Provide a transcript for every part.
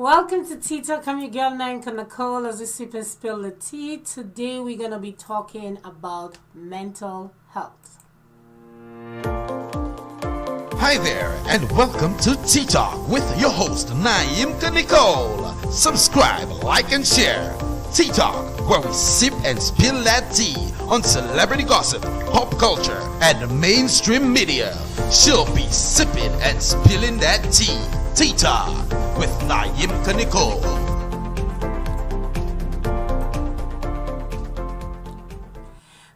Welcome to Tea Talk. I'm your girl Nanka Nicole as we sip and spill the tea. Today we're going to be talking about mental health. Hi there, and welcome to Tea Talk with your host Naimka Nicole. Subscribe, like, and share. Tea Talk, where we sip and spill that tea on celebrity gossip, pop culture, and mainstream media. She'll be sipping and spilling that tea. Tea Talk with Naimka Nicole.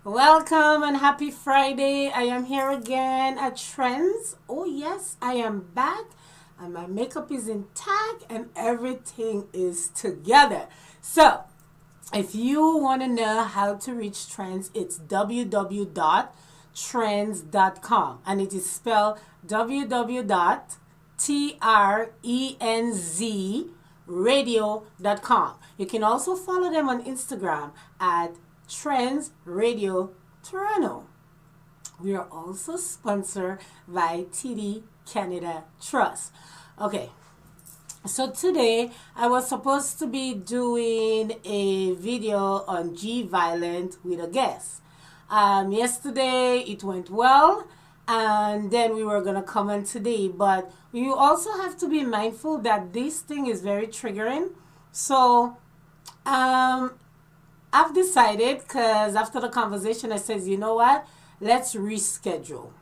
Welcome and happy Friday. I am here again at Trends. Oh yes, I am back and my makeup is intact and everything is together. So, if you want to know how to reach Trends, it's www.trends.com and it is spelled www.trenzradio.com. You can also follow them on Instagram at Trends Radio Toronto. We are also sponsored by TD Canada Trust. Okay, so today I was supposed to be doing a video on G Violent with a guest. Yesterday it went well, and then we were going to comment today, but you also have to be mindful that this thing is very triggering. So I've decided, because after the conversation I said, you know what, let's reschedule.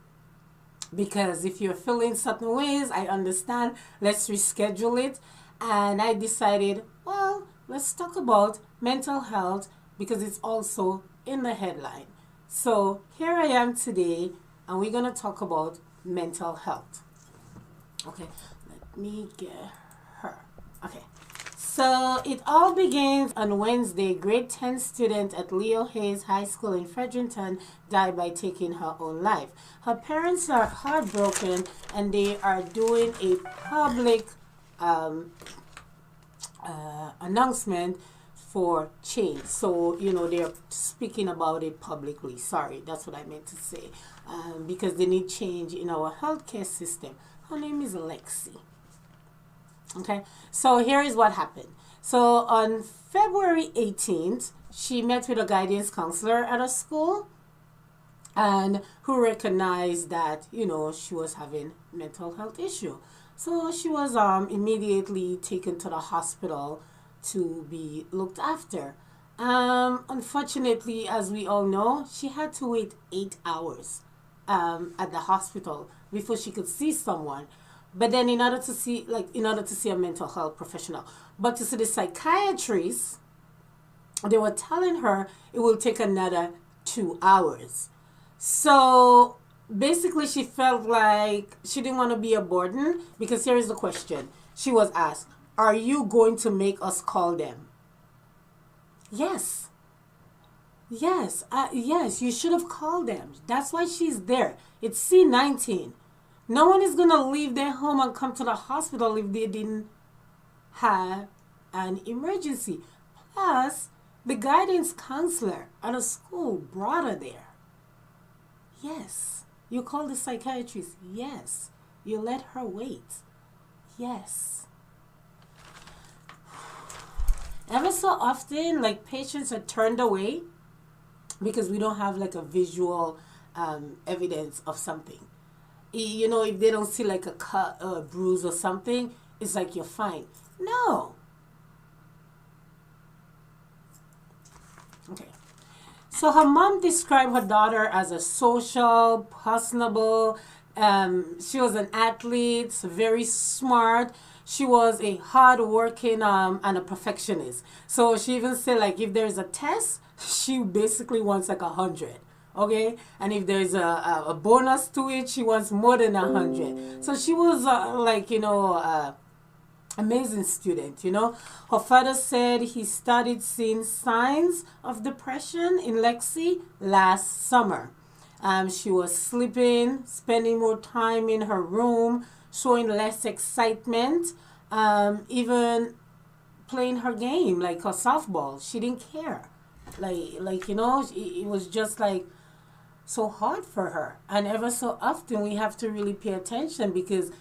Because if you're feeling certain ways, I understand, let's reschedule it. And I decided, well, let's talk about mental health because it's also in the headline. So here I am today and we're going to talk about mental health. Okay, let me get her. Okay. So it all begins on Wednesday. Grade 10 student at Leo Hayes High School in Fredericton died by taking her own life. Her parents are heartbroken and they are doing a public announcement for change. So, you know, they're speaking about it publicly. Sorry, that's what I meant to say. Because they need change in our healthcare system. Her name is Lexi. Okay, so here is what happened. So on February 18th, she met with a guidance counselor at a school and who recognized that, you know, she was having mental health issue. So she was immediately taken to the hospital to be looked after. Unfortunately, as we all know, she had to wait 8 hours at the hospital before she could see someone. But then in order to see a mental health professional, but to see the psychiatrist, they were telling her it will take another 2 hours. So basically she felt like she didn't want to be a burden, because here is the question. She was asked, are you going to make us call them? Yes. Yes, yes, you should have called them. That's why she's there. It's C19. No one is going to leave their home and come to the hospital if they didn't have an emergency. Plus, the guidance counselor at a school brought her there. Yes. You call the psychiatrist. Yes. You let her wait. Yes. Ever so often, like, patients are turned away because we don't have like a visual evidence of something. You know, if they don't see like a cut or a bruise or something, it's like you're fine. No. Okay. So her mom described her daughter as a social, personable. She was an athlete, very smart. She was a hard-working and a perfectionist. So she even said, like, if there's a test, she basically wants like 100. Okay, and if there's a bonus to it, she wants more than 100. So she was amazing student. You know, her father said he started seeing signs of depression in Lexi last summer. She was sleeping, spending more time in her room, showing less excitement, even playing her game, like her softball. She didn't care. Like you know, it was just like so hard for her. And ever so often we have to really pay attention, because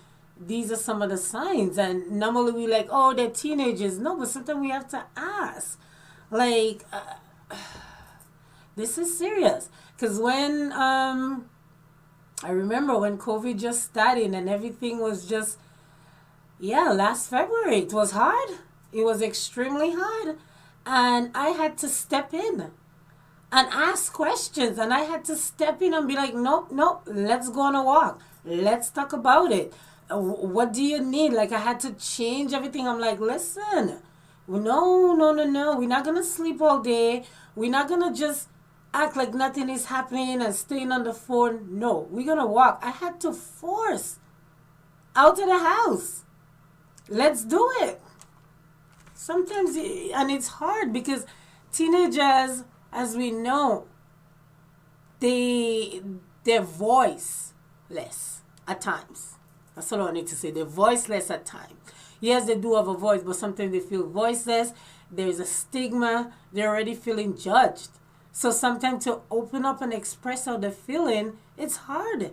these are some of the signs. And normally we like, oh, they're teenagers. No, but sometimes we have to ask, like, this is serious. Because when I remember when COVID just started and everything was just, last February, it was hard. It was extremely hard. And I had to step in and ask questions. And I had to step in and be like, nope, let's go on a walk. Let's talk about it. What do you need? Like, I had to change everything. I'm like, listen, no. We're not going to sleep all day. We're not going to just act like nothing is happening and staying on the phone. No, we're going to walk. I had to force out of the house. Let's do it. Sometimes, and it's hard because teenagers, as we know, they're voiceless at times. That's all I need to say. They're voiceless at times. Yes, they do have a voice, but sometimes they feel voiceless. There's a stigma. They're already feeling judged. So sometimes to open up and express how they're feeling, it's hard.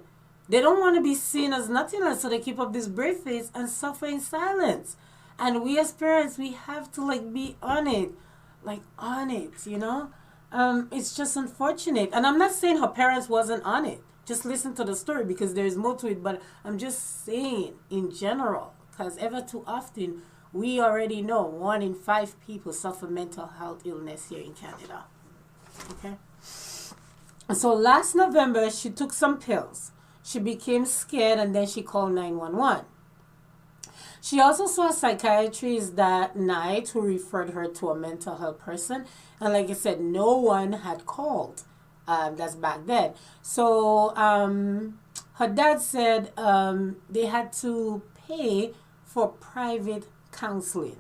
They don't want to be seen as nothing else, so they keep up this brave face and suffer in silence. And we as parents, we have to be on it, It's just unfortunate. And I'm not saying her parents wasn't on it. Just listen to the story because there's more to it. But I'm just saying in general, because ever too often, we already know 1 in 5 people suffer mental health illness here in Canada. Okay? So last November, she took some pills. She became scared and then she called 911. She also saw a psychiatrist that night who referred her to a mental health person. And like I said, no one had called. That's back then. So her dad said they had to pay for private counseling.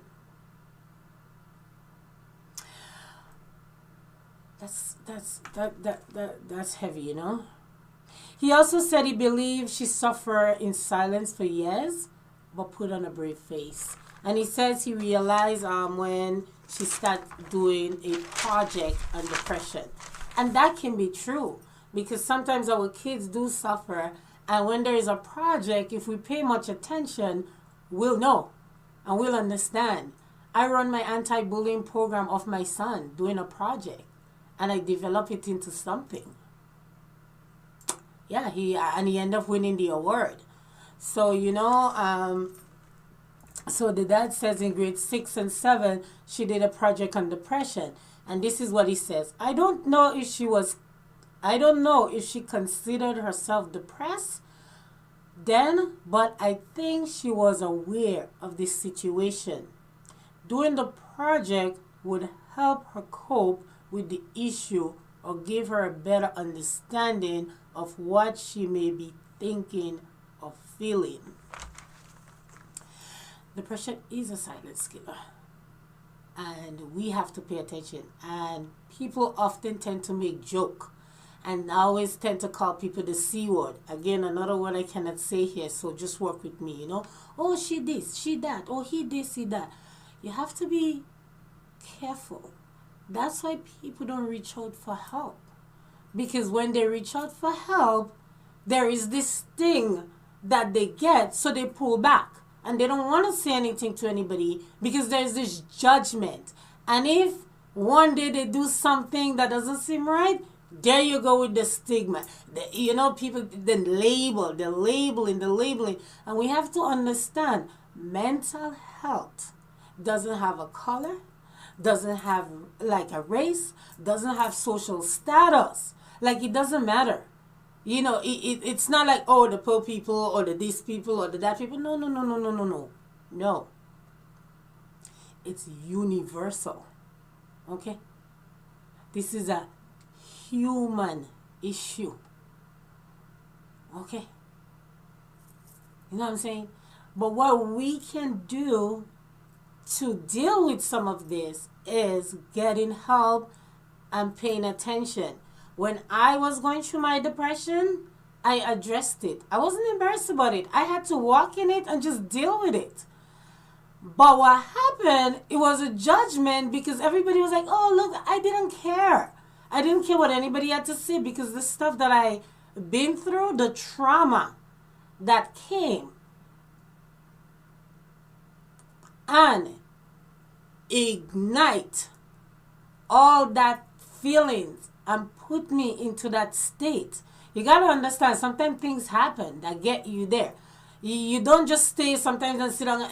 That's heavy, He also said he believed she suffered in silence for years, but put on a brave face. And he says he realized when she started doing a project on depression. And that can be true, because sometimes our kids do suffer, and when there is a project, if we pay much attention, we'll know and we'll understand. I run my anti-bullying program of my son doing a project, and I develop it into something. Yeah, he ended up winning the award. So, so the dad says in grade 6 and 7, she did a project on depression. And this is what he says. I don't know if she considered herself depressed then, but I think she was aware of this situation. Doing the project would help her cope with the issue or give her a better understanding of what she may be thinking or feeling. Depression is a silent killer, and we have to pay attention. And people often tend to make joke and always tend to call people the C word. Again, another word I cannot say here, so just work with me, Oh, she this, she that, oh, he this, he that. You have to be careful. That's why people don't reach out for help. Because when they reach out for help, there is this thing that they get, so they pull back. And they don't want to say anything to anybody because there's this judgment. And if one day they do something that doesn't seem right, there you go with the stigma. People, the labeling. And we have to understand mental health doesn't have a color, doesn't have a race, doesn't have social status. It doesn't matter. It's not like, oh, the poor people or the this people or the that people. No. No. It's universal. Okay? This is a human issue. Okay? You know what I'm saying? But what we can do to deal with some of this is getting help and paying attention. When I was going through my depression, I addressed it. I wasn't embarrassed about it. I had to walk in it and just deal with it. But what happened, it was a judgment because everybody was like, oh, look, I didn't care. I didn't care what anybody had to say because the stuff that I been through, the trauma that came, and ignite all that feelings and put me into that state. You got to understand, sometimes things happen that get you there. You don't just stay sometimes and sit down.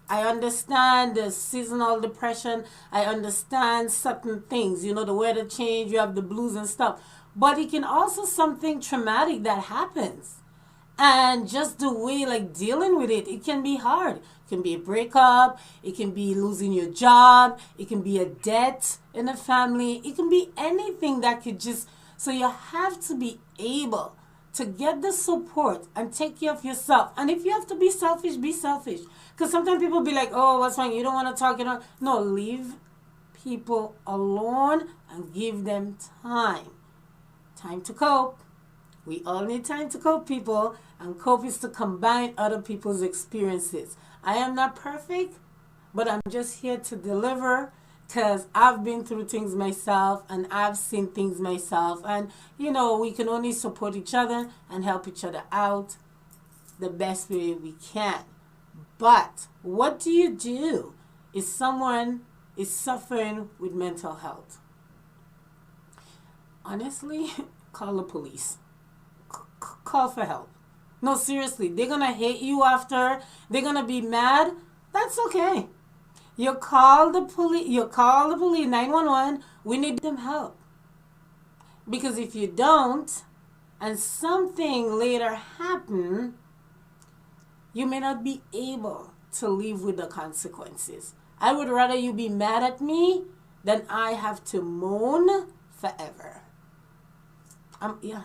I understand the seasonal depression. I understand certain things. You know, the weather change, you have the blues and stuff. But it can also something traumatic that happens. And just the way, like, dealing with it, it can be hard. It can be a breakup. It can be losing your job. It can be a debt in a family. It can be anything that could just... So you have to be able to get the support and take care of yourself. And if you have to be selfish, be selfish. Because sometimes people be like, oh, what's wrong? You don't want to talk. You know? No, leave people alone and give them time. Time to cope. We all need time to cope, people. And cope is to combine other people's experiences. I am not perfect, but I'm just here to deliver, because I've been through things myself and I've seen things myself. And, you know, we can only support each other and help each other out the best way we can. But what do you do if someone is suffering with mental health? Honestly, call the police. Call for help. No, seriously, they're going to hate you after. They're going to be mad. That's okay. You call the police. 911. We need them help. Because if you don't, and something later happen, you may not be able to live with the consequences. I would rather you be mad at me than I have to moan forever. Yeah.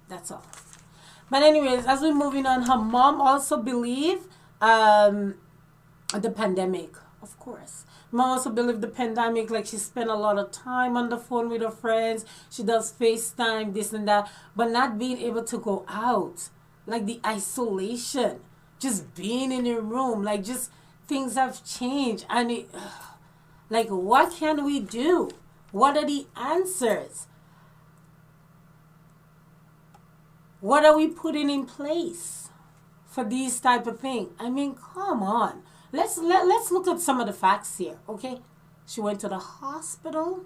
That's all. But anyways, as we're moving on, her mom also believed the pandemic, of course. Mom also believed the pandemic, like she spent a lot of time on the phone with her friends. She does FaceTime, this and that, but not being able to go out. Like the isolation, just being in your room, like just things have changed. And it, like, what can we do? What are the answers? What are we putting in place for these type of things? I mean, come on. Let's look at some of the facts here, okay? She went to the hospital.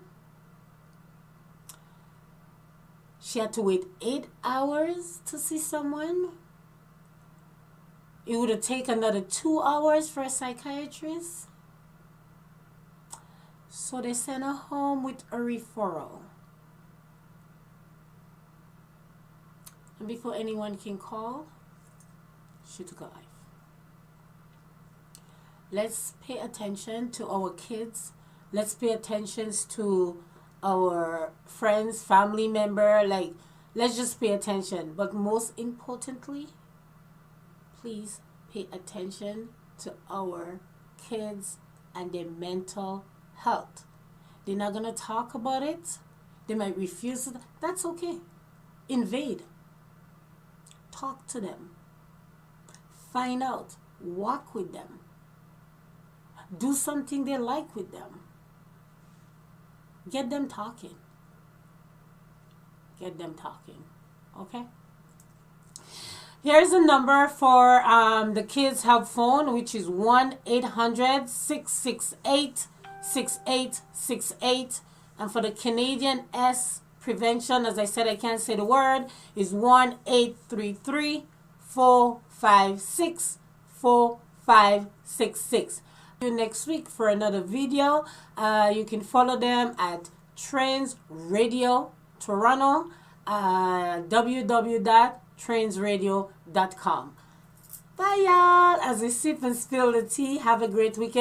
She had to wait 8 hours to see someone. It would have taken another 2 hours for a psychiatrist. So they sent her home with a referral. And before anyone can call, she took her life. Let's pay attention to our kids. Let's pay attention to our friends, family member. Like, let's just pay attention. But most importantly, please pay attention to our kids and their mental health. They're not going to talk about it. They might refuse it. That's okay. Invade. Talk to them. Find out. Walk with them. Do something they like with them. Get them talking. Get them talking. Okay? Here's a number for the Kids Help Phone, which is 1-800-668-6868. And for the Canadian S Prevention, as I said, I can't say the word, is 1-833-456-4566. See you next week for another video. You can follow them at Trans Radio Toronto, www.transradio.com. Bye, y'all. As we sip and spill the tea, have a great weekend.